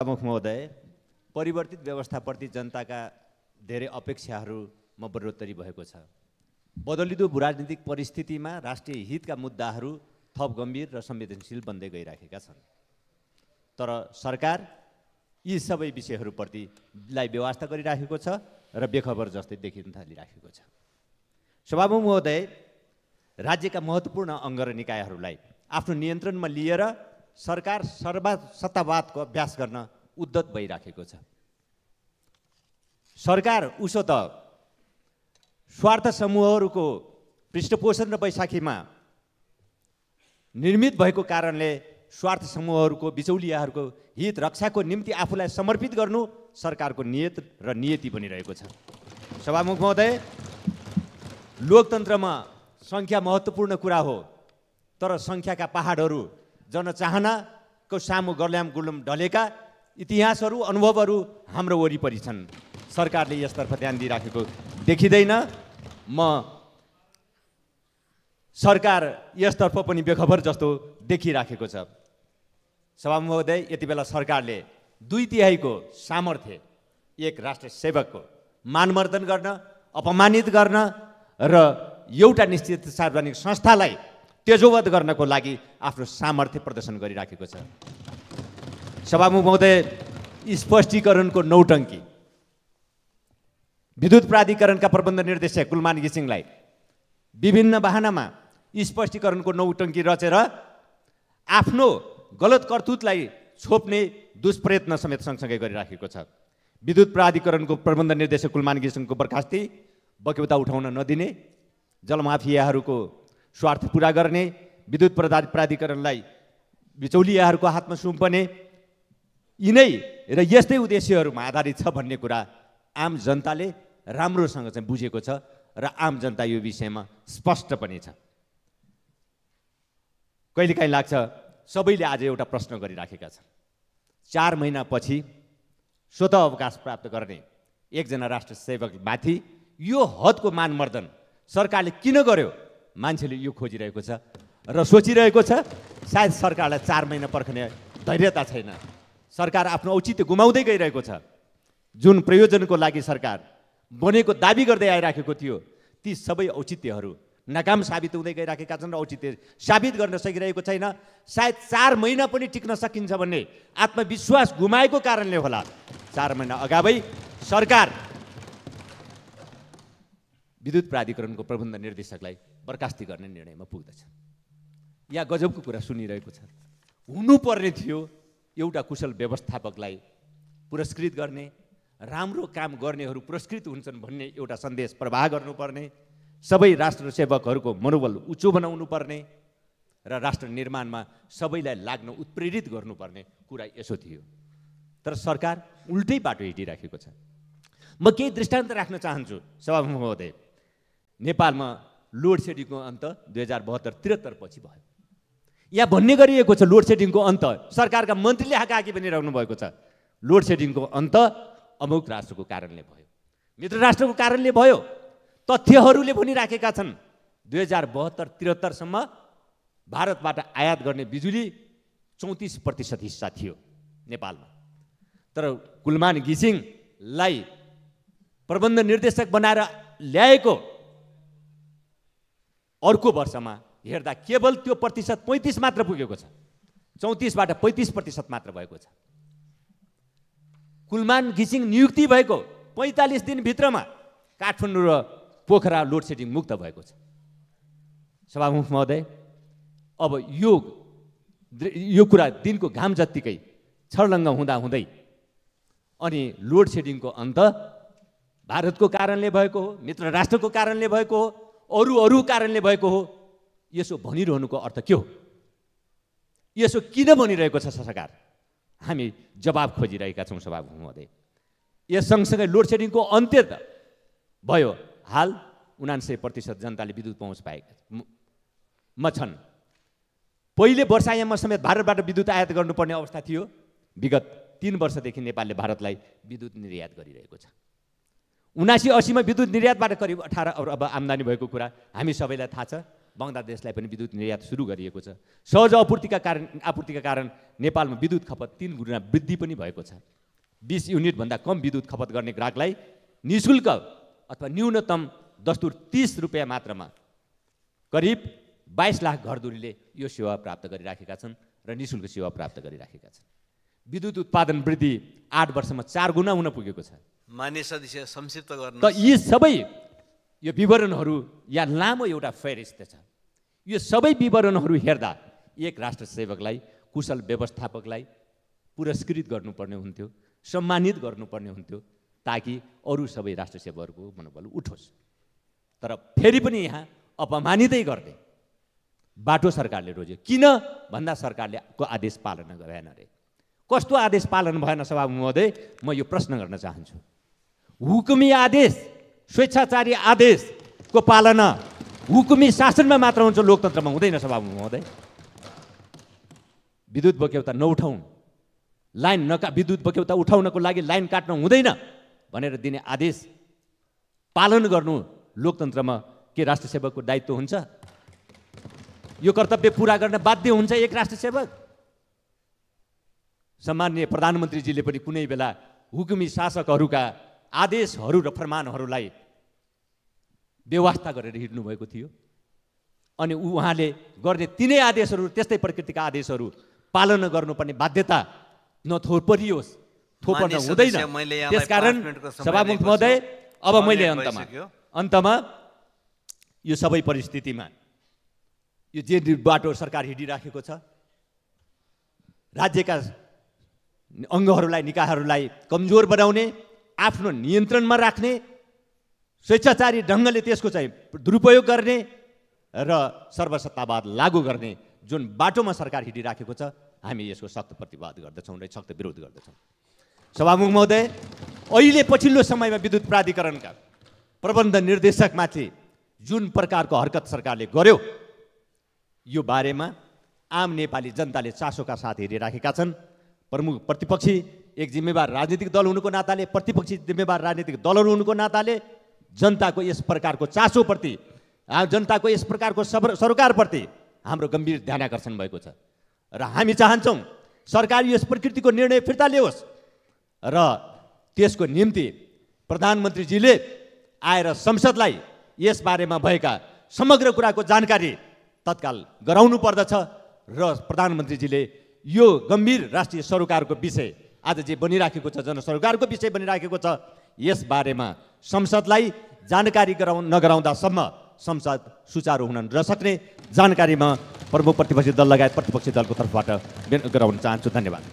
सभामुख महोदय, परिवर्तित व्यवस्थाप्रति जनताका धेरै अपेक्षाहरूमा बढोत्तरी भएको छ। बदलिदो राजनीतिक परिस्थितिमा राष्ट्रिय हितका मुद्दाहरू थप गम्भीर र संवेदनशील बन्दै गइराखेका छन्। तर सरकार यी सबै विषयहरूप्रतिलाई व्यवस्था गरिराखेको छ र बेखबर जस्तै देखिन थालिराखेको छ। सभामुख महोदय, राज्यका महत्त्वपूर्ण अङ्ग र निकायहरूलाई आफ्नो नियन्त्रणमा लिएर सरकार सत्तावादको अभ्यास गर्न उद्यत भइराखेको छ। सरकार उसो त स्वार्थ समूहहरूको पृष्ठपोषण र बैशाखीमा निर्मित भएको कारणले स्वार्थ समूहहरूको बिचौलियाहरूको हित रक्षाको निम्ति आफूलाई समर्पित गर्नु सरकारको नियत र नियति बनिरहेको छ। सभामुख महोदय, लोकतन्त्रमा सङ्ख्या महत्त्वपूर्ण कुरा हो, तर सङ्ख्याका पहाडहरू जनचाहनाको सामु गर्ल्याम गुल्म ढलेका इतिहासहरू अनुभवहरू हाम्रो वरिपरि छन्। सरकारले यसतर्फ ध्यान दिइराखेको देखिँदैन। म सरकार यसतर्फ पनि बेखबर जस्तो देखिराखेको छ। सभामुख महोदय, यति बेला सरकारले 2/3 सामर्थ्य एक राष्ट्र सेवकको मानमर्दन गर्न, अपमानित गर्न र एउटा निश्चित सार्वजनिक संस्थालाई तेजोवध गर्नको लागि आफ्नो सामर्थ्य प्रदर्शन गरिराखेको छ। सभामुख महोदय, स्पष्टीकरणको नौटङ्की विद्युत प्राधिकरणका प्रबन्ध निर्देशक कुलमान घिसिङलाई विभिन्न बहानामा स्पष्टीकरणको नौटङ्की रचेर आफ्नो गलत करतुतलाई छोप्ने दुष्प्रयत्न समेत सँगसँगै गरिराखेको छ। विद्युत प्राधिकरणको प्रबन्ध निर्देशक कुलमान घिसिङको बर्खास्ती, बक्यौता उठाउन नदिने, जलमाफियाहरूको स्वार्थ पुरा गर्ने, विद्युत प्राधिकरणलाई बिचौलियाहरूको हातमा सुम्पने, यिनै र यस्तै उद्देश्यहरूमा आधारित छ भन्ने कुरा आम जनताले राम्रोसँग चाहिँ बुझेको छ र आम जनता यो विषयमा स्पष्ट पनि छ। कहिलेकाहीँ लाग्छ सबैले आज एउटा प्रश्न गरिराखेका छन्, 4 महिनापछि स्वतः अवकाश प्राप्त गर्ने एकजना राष्ट्र सेवकमाथि यो हदको मानमर्दन सरकारले किन गर्यो? मान्छेले यो खोजिरहेको छ र सोचिरहेको छ। सायद सरकारलाई 4 महिना पर्खने धैर्यता छैन। सरकार आफ्नो औचित्य गुमाउँदै गइरहेको छ। जुन प्रयोजनको लागि सरकार बनेको दाबी गर्दै आइराखेको थियो, ती सबै औचित्यहरू नाकाम साबित हुँदै गइराखेका छन् र औचित्य साबित गर्न सकिरहेको छैन। सायद 4 महिना पनि टिक्न सकिन्छ भन्ने आत्मविश्वास गुमाएको कारणले होला 4 महिना अगावै सरकार विद्युत प्राधिकरणको प्रबन्ध निर्देशकलाई बर्खास्ती गर्ने निर्णयमा पुग्दछ। यहाँ गजबको कुरा सुनिरहेको छ। हुनुपर्ने थियो एउटा कुशल व्यवस्थापकलाई पुरस्कृत गर्ने, राम्रो काम गर्नेहरू पुरस्कृत हुन्छन् भन्ने एउटा सन्देश प्रवाह गर्नुपर्ने, सबै राष्ट्र सेवकहरूको मनोबल उच्च बनाउनु पर्ने र राष्ट्र निर्माणमा सबैलाई लाग्न उत्प्रेरित गर्नुपर्ने कुरा यसो थियो। तर सरकार उल्टै बाटो हिँडिराखेको छ। म केही दृष्टान्त राख्न चाहन्छु। सभामुख महोदय, नेपालमा लोड सेडिङको अन्त 2072-73 पछि भयो। यहाँ भन्ने गरिएको छ लोड सेडिङको अन्त, सरकारका मन्त्रीले हाकाहाकी भनिरहनु भएको छ लोड सेडिङको अन्त अमुक राष्ट्रको कारणले भयो, मित्र राष्ट्रको कारणले भयो। तथ्यहरूले भनिराखेका छन् 2072-73 सम्म भारतबाट आयात गर्ने बिजुली 34% हिस्सा थियो नेपालमा। तर कुलमान घिसिङलाई प्रबन्ध निर्देशक बनाएर ल्याएको अर्को वर्षमा हेर्दा केवल त्यो प्रतिशत 35 मात्र पुगेको छ। 34बाट 35% मात्र भएको छ। कुलमान घिसिङ नियुक्ति भएको 45 दिनभित्रमा काठमाडौँ र पोखरा लोड सेडिङ मुक्त भएको छ। सभामुख महोदय, अब यो कुरा दिनको घाम जत्तिकै छर्लङ्ग हुँदै अनि लोड सेडिङको अन्त भारतको कारणले भएको हो, मित्र राष्ट्रको कारणले भएको हो, अरू कारणले भएको हो, यसो भनिरहनुको अर्थ के हो? यसो किन भनिरहेको छ सरकार? हामी जवाब खोजिरहेका छौँ सभामुख महोदय। यस सँगसँगै लोड सेडिङको अन्त्य त भयो। हाल 99% जनताले विद्युत पहुँच पाएका छन्। पहिले वर्षायाममा समेत भारतबाट विद्युत आयात गर्नुपर्ने अवस्था थियो। विगत 3 वर्षदेखि नेपालले भारतलाई विद्युत निर्यात गरिरहेको छ। 79-80 मा विद्युत निर्यातबाट करिब 18 अरब आम्दानी भएको कुरा हामी सबैलाई थाहा छ। बङ्गलादेशलाई पनि विद्युत निर्यात सुरु गरिएको छ। सहज आपूर्तिका कारण नेपालमा विद्युत खपत 3 गुणा वृद्धि पनि भएको छ। 20 युनिटभन्दा कम विद्युत खपत गर्ने ग्राहकलाई निःशुल्क अथवा न्यूनतम दस्तुर 30 रुपियाँ मात्रामा करिब 22 लाख घरधुरीले यो सेवा प्राप्त गरिराखेका छन् र निःशुल्क सेवा प्राप्त गरिराखेका छन्। विद्युत उत्पादन वृद्धि 8 वर्षमा 4 गुणा हुन पुगेको छ। मान्य सदस्य संक्षिप्त गर्नु। त यी सबै यो विवरणहरू या लामो एउटा फेरिस्त छ। यो सबै विवरणहरू हेर्दा एक राष्ट्र सेवकलाई, कुशल व्यवस्थापकलाई पुरस्कृत गर्नुपर्ने हुन्थ्यो, सम्मानित गर्नुपर्ने हुन्थ्यो, ताकि अरू सबै राष्ट्र सेवकहरूको मनोबल उठोस्। तर फेरि पनि यहाँ अपमानितै गर्ने बाटो सरकारले रोज्यो। किन भन्दा सरकारले को आदेश पालना गरेन रे। कस्तो आदेश पालन भएन सभामुख महोदय, म यो प्रश्न गर्न चाहन्छु। हुकुमी आदेश, स्वेच्छाचारी आदेशको पालना हुकुमी शासनमा मात्र हुन्छ, लोकतन्त्रमा हुँदैन सभामुख महोदय। विद्युत बक्यौता नउठाउँ, लाइन विद्युत बक्यौता उठाउनको लागि लाइन काट्न हुँदैन भनेर दिने आदेश पालन गर्नु लोकतन्त्रमा के राष्ट्र सेवकको दायित्व हुन्छ? यो कर्तव्य पूरा गर्न बाध्य हुन्छ एक राष्ट्र सेवक। सम्माननीय प्रधानमन्त्रीजीले पनि कुनै बेला हुकुमी शासकहरूका आदेशहरू र फरमानहरूलाई व्यवस्था गरेर हिँड्नु भएको थियो। अनि उहाँले गर्ने तिनै आदेशहरू, त्यस्तै प्रकृतिका आदेशहरू पालना गर्नुपर्ने बाध्यता नथोपरियोस्, थोपर्न हुँदैन। त्यसकारण सभामुख महोदय, अब मैले अन्तमा यो सबै परिस्थितिमा यो जे बाटो सरकार हिँडिराखेको छ, राज्यका अङ्गहरूलाई, निकायहरूलाई कमजोर बनाउने, आफ्नो नियन्त्रणमा राख्ने, स्वेच्छाचारी ढङ्गले त्यसको चाहिँ दुरुपयोग गर्ने र सर्वसत्तावाद लागू गर्ने जुन बाटोमा सरकार हिँडिराखेको छ, हामी यसको सख्त प्रतिवाद गर्दछौँ र सख्त विरोध गर्दछौँ। सभामुख महोदय, अहिले पछिल्लो समयमा विद्युत प्राधिकरणका प्रबन्ध निर्देशकमाथि जुन प्रकारको हरकत सरकारले गर्यो, यो बारेमा आम नेपाली जनताले चासोका साथ हेरिराखेका छन्। प्रमुख प्रतिपक्षी एक जिम्मेवार राजनीतिक दल हुनुको नाताले, प्रतिपक्षी जिम्मेवार राजनीतिक दलहरू हुनुको नाताले जनताको यस प्रकारको चासोप्रति, जनताको यस प्रकारको सरकारप्रति हाम्रो गम्भीर ध्यानाकर्षण भएको छ र हामी चाहन्छौँ सरकार यस प्रकृतिको निर्णय फिर्ता ल्याओस् र त्यसको निम्ति प्रधानमन्त्रीजीले आएर संसदलाई यस बारेमा भएका समग्र कुराको जानकारी तत्काल गराउनु पर्दछ र प्रधानमन्त्रीजीले यो गम्भीर राष्ट्रिय सरोकारको विषय आज जे बनिराखेको छ, जनसरोकारको विषय बनिराखेको छ, यस बारेमा संसदलाई जानकारी नगराउँदासम्म संसद सुचारू हुन नसक्ने जानकारीमा प्रमुख प्रतिपक्षी दल लगायत प्रतिपक्षी दलको तर्फबाट गराउन चाहन्छु। धन्यवाद।